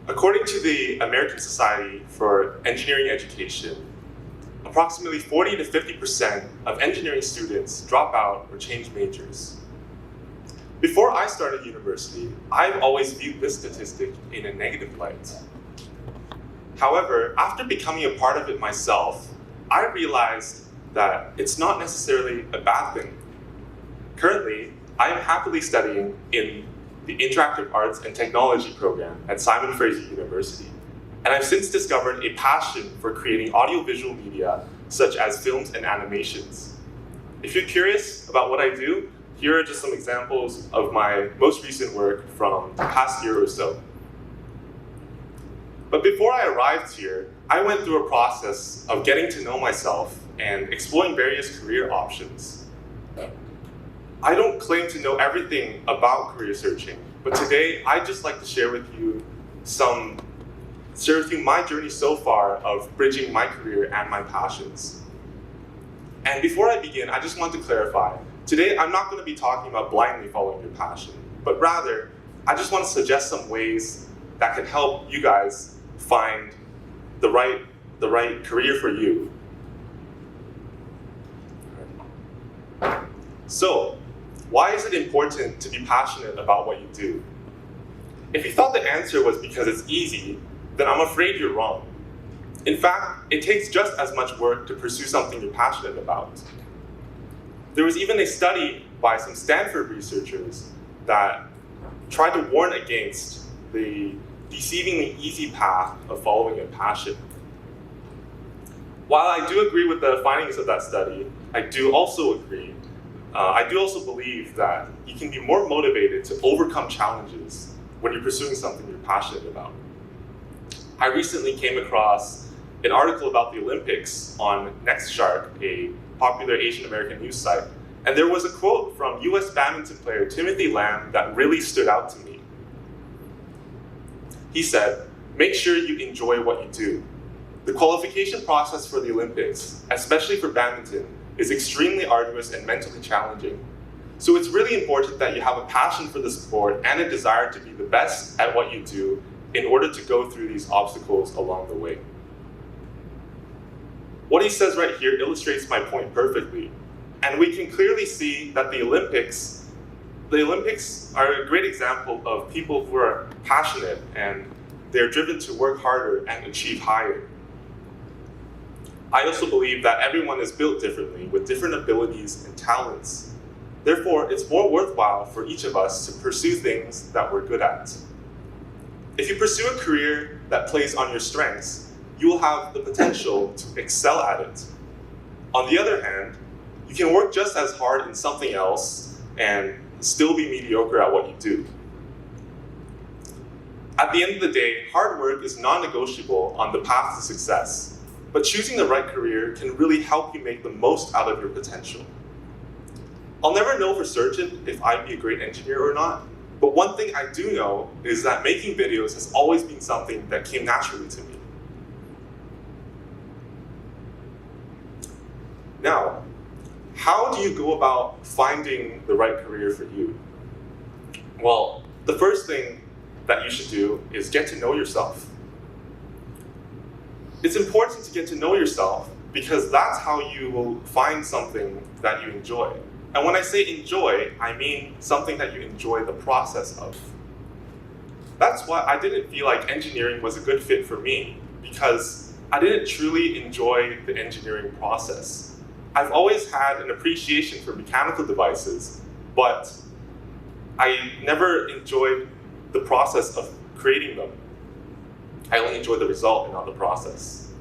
According to the American Society for Engineering Education, approximately 40 to 50% of engineering students drop out or change majors. Before I started university, I've always viewed this statistic in a negative light. However, after becoming a part of it myself, I realized that it's not necessarily a bad thing. Currently, I am happily studying in the Interactive Arts and Technology program at Simon Fraser University, and I've since discovered a passion for creating audiovisual media such as films and animations. If you're curious about what I do, here are just some examples of my most recent work from the past year or so. But before I arrived here, I went through a process of getting to know myself and exploring various career options. I don't claim to know everything about career searching, but today I'd just like to share with you my journey so far of bridging my career and my passions. And before I begin, I just want to clarify, today I'm not going to be talking about blindly following your passion, but rather, I just want to suggest some ways that can help you guys find the right career for you. So, why is it important to be passionate about what you do? If you thought the answer was because it's easy, then I'm afraid you're wrong. In fact, it takes just as much work to pursue something you're passionate about. There was even a study by some Stanford researchers that tried to warn against the deceivingly easy path of following a passion. While I do agree with the findings of that study, I do also believe that you can be more motivated to overcome challenges when you're pursuing something you're passionate about. I recently came across an article about the Olympics on NextShark, a popular Asian American news site, and there was a quote from US badminton player Timothy Lamb that really stood out to me. He said, "Make sure you enjoy what you do. The qualification process for the Olympics, especially for badminton, is extremely arduous and mentally challenging. So it's really important that you have a passion for the sport and a desire to be the best at what you do in order to go through these obstacles along the way." What he says right here illustrates my point perfectly. And we can clearly see that the Olympics are a great example of people who are passionate and they're driven to work harder and achieve higher. I also believe that everyone is built differently with different abilities and talents. Therefore, it's more worthwhile for each of us to pursue things that we're good at. If you pursue a career that plays on your strengths, you will have the potential to excel at it. On the other hand, you can work just as hard in something else and still be mediocre at what you do. At the end of the day, hard work is non-negotiable on the path to success, but choosing the right career can really help you make the most out of your potential. I'll never know for certain if I'd be a great engineer or not, but one thing I do know is that making videos has always been something that came naturally to me. Now, how do you go about finding the right career for you? Well, the first thing that you should do is get to know yourself. It's important to get to know yourself because that's how you will find something that you enjoy. And when I say enjoy, I mean something that you enjoy the process of. That's why I didn't feel like engineering was a good fit for me, because I didn't truly enjoy the engineering process. I've always had an appreciation for mechanical devices, but I never enjoyed the process of creating them. I only enjoyed the result and not the process.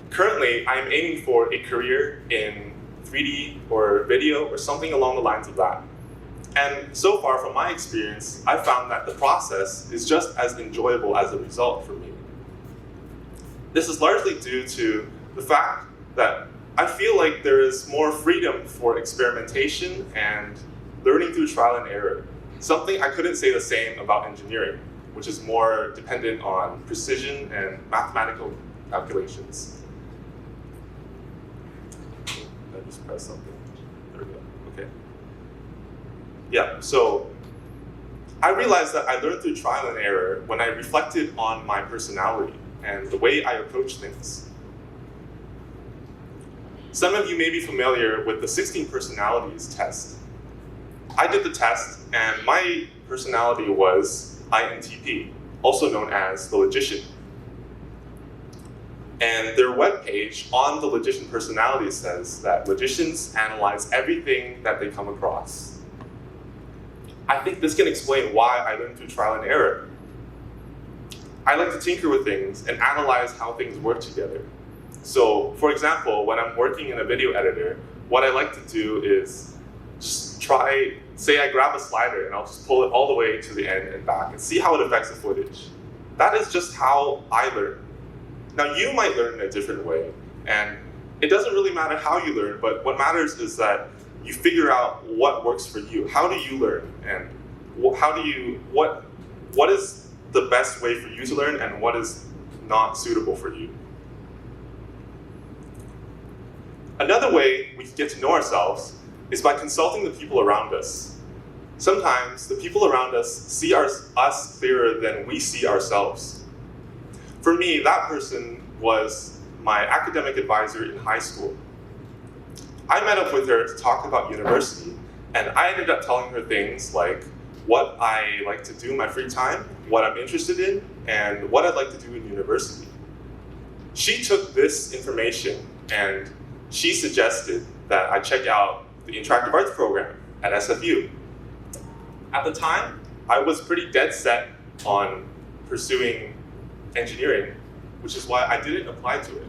Currently, I'm aiming for a career in 3D or video or something along the lines of that. And so far, from my experience, I've found that the process is just as enjoyable as the result for me. This is largely due to the fact that I feel like there is more freedom for experimentation and learning through trial and error. Something I couldn't say the same about engineering, which is more dependent on precision and mathematical calculations. I just pressed something. There we go. Okay. Yeah, so I realized that I learned through trial and error when I reflected on my personality and the way I approach things. Some of you may be familiar with the 16 personalities test. I did the test, and my personality was INTP, also known as the Logician. And their webpage on the Logician personality says that logicians analyze everything that they come across. I think this can explain why I learned through trial and error. I like to tinker with things and analyze how things work together. So, for example, when I'm working in a video editor, what I like to do is just say I grab a slider and I'll just pull it all the way to the end and back and see how it affects the footage. That is just how I learn. Now, you might learn in a different way, and it doesn't really matter how you learn, but what matters is that you figure out what works for you. How do you learn, and what is the best way for you to learn, and what is not suitable for you? Another way we can get to know ourselves is by consulting the people around us. Sometimes the people around us see us clearer than we see ourselves. For me, that person was my academic advisor in high school. I met up with her to talk about university, and I ended up telling her things like what I like to do in my free time, what I'm interested in, and what I'd like to do in university. She took this information and she suggested that I check out the interactive arts program at SFU. At the time, I was pretty dead set on pursuing engineering, which is why I didn't apply to it.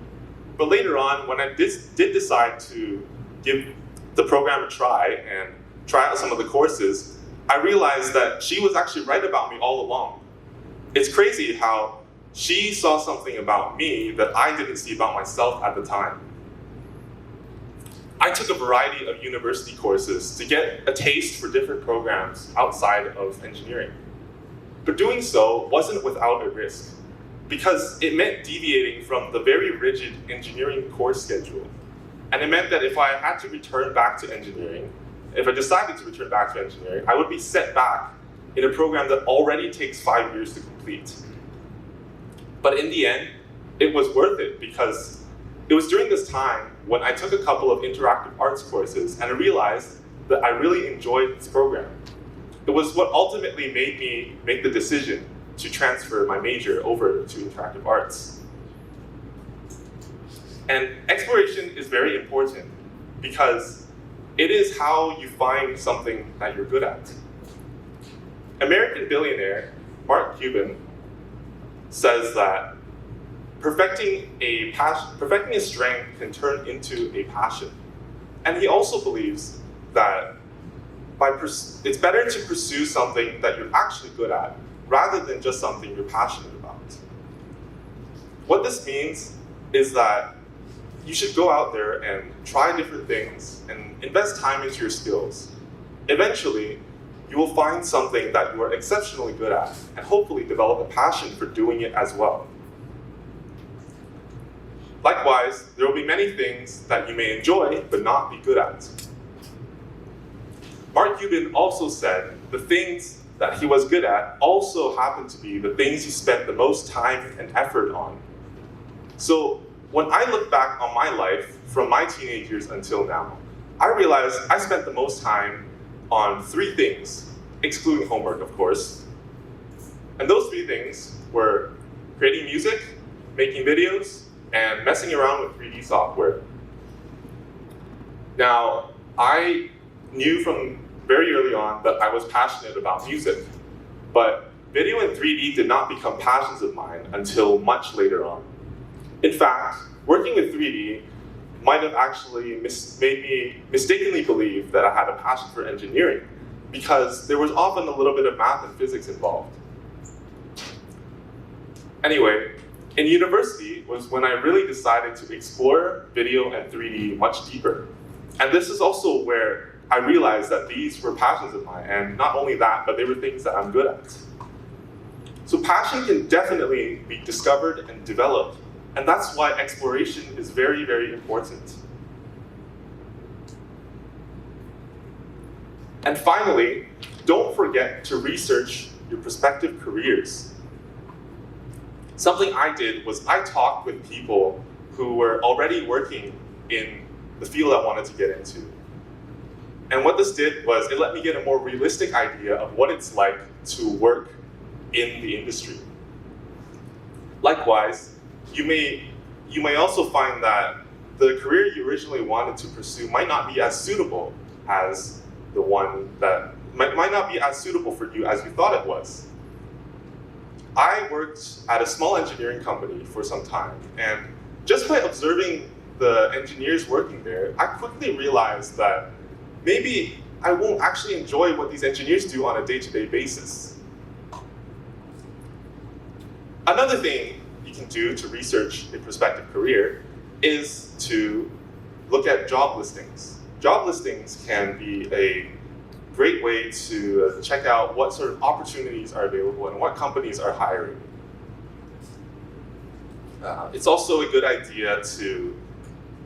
But later on, when I did decide to give the program a try and try out some of the courses, I realized that she was actually right about me all along. It's crazy how she saw something about me that I didn't see about myself at the time. I took a variety of university courses to get a taste for different programs outside of engineering. But doing so wasn't without a risk, because it meant deviating from the very rigid engineering course schedule. And it meant that if I had to return back to engineering, if I decided to return back to engineering, I would be set back in a program that already takes 5 years to complete. But in the end, it was worth it, because it was during this time when I took a couple of interactive arts courses and I realized that I really enjoyed this program. It was what ultimately made me make the decision to transfer my major over to interactive arts. And exploration is very important because it is how you find something that you're good at. American billionaire Mark Cuban says that perfecting a strength can turn into a passion. And he also believes that it's better to pursue something that you're actually good at rather than just something you're passionate about. What this means is that you should go out there and try different things and invest time into your skills. Eventually, you will find something that you are exceptionally good at and hopefully develop a passion for doing it as well. Likewise, there will be many things that you may enjoy but not be good at. Mark Cuban also said the things that he was good at also happened to be the things he spent the most time and effort on. So when I look back on my life from my teenage years until now, I realized I spent the most time on 3 things, excluding homework, of course. And those 3 things were creating music, making videos, and messing around with 3D software. Now, I knew from very early on that I was passionate about music, but video and 3D did not become passions of mine until much later on. In fact, working with 3D might have actually made me mistakenly believe that I had a passion for engineering, because there was often a little bit of math and physics involved. Anyway, in university was when I really decided to explore video and 3D much deeper. And this is also where I realized that these were passions of mine, and not only that, but they were things that I'm good at. So passion can definitely be discovered and developed, and that's why exploration is very, very important. And finally, don't forget to research your prospective careers. Something I did was I talked with people who were already working in the field I wanted to get into. And what this did was it let me get a more realistic idea of what it's like to work in the industry. Likewise, you may also find that the career you originally wanted to pursue might not be as suitable as the one that might not be as suitable for you as you thought it was. I worked at a small engineering company for some time, and just by observing the engineers working there, I quickly realized that maybe I won't actually enjoy what these engineers do on a day-to-day basis. Another thing you can do to research a prospective career is to look at job listings. Job listings can be a great way to check out what sort of opportunities are available and what companies are hiring. It's also a good idea to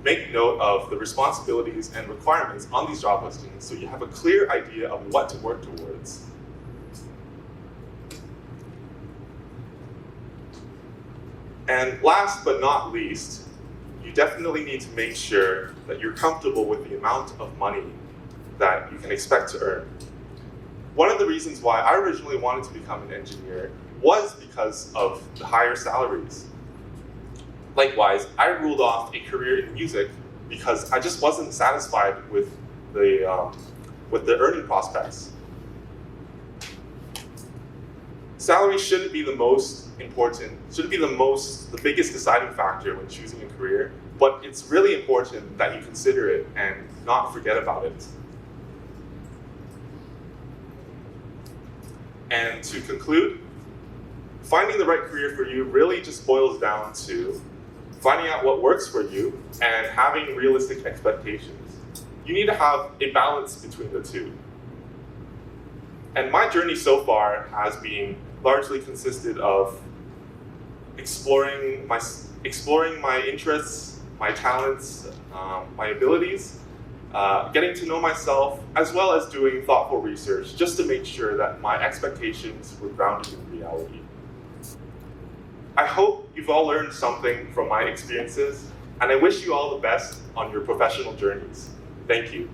make note of the responsibilities and requirements on these job listings so you have a clear idea of what to work towards. And last but not least, you definitely need to make sure that you're comfortable with the amount of money that you can expect to earn. One of the reasons why I originally wanted to become an engineer was because of the higher salaries. Likewise, I ruled off a career in music because I just wasn't satisfied with the earning prospects. Salary shouldn't be the most important, shouldn't be the biggest deciding factor when choosing a career, but it's really important that you consider it and not forget about it. And to conclude, finding the right career for you really just boils down to finding out what works for you and having realistic expectations. You need to have a balance between the two. And my journey so far has been largely consisted of exploring my interests, my talents, my abilities, getting to know myself, as well as doing thoughtful research just to make sure that my expectations were grounded in reality. I hope you've all learned something from my experiences, and I wish you all the best on your professional journeys. Thank you.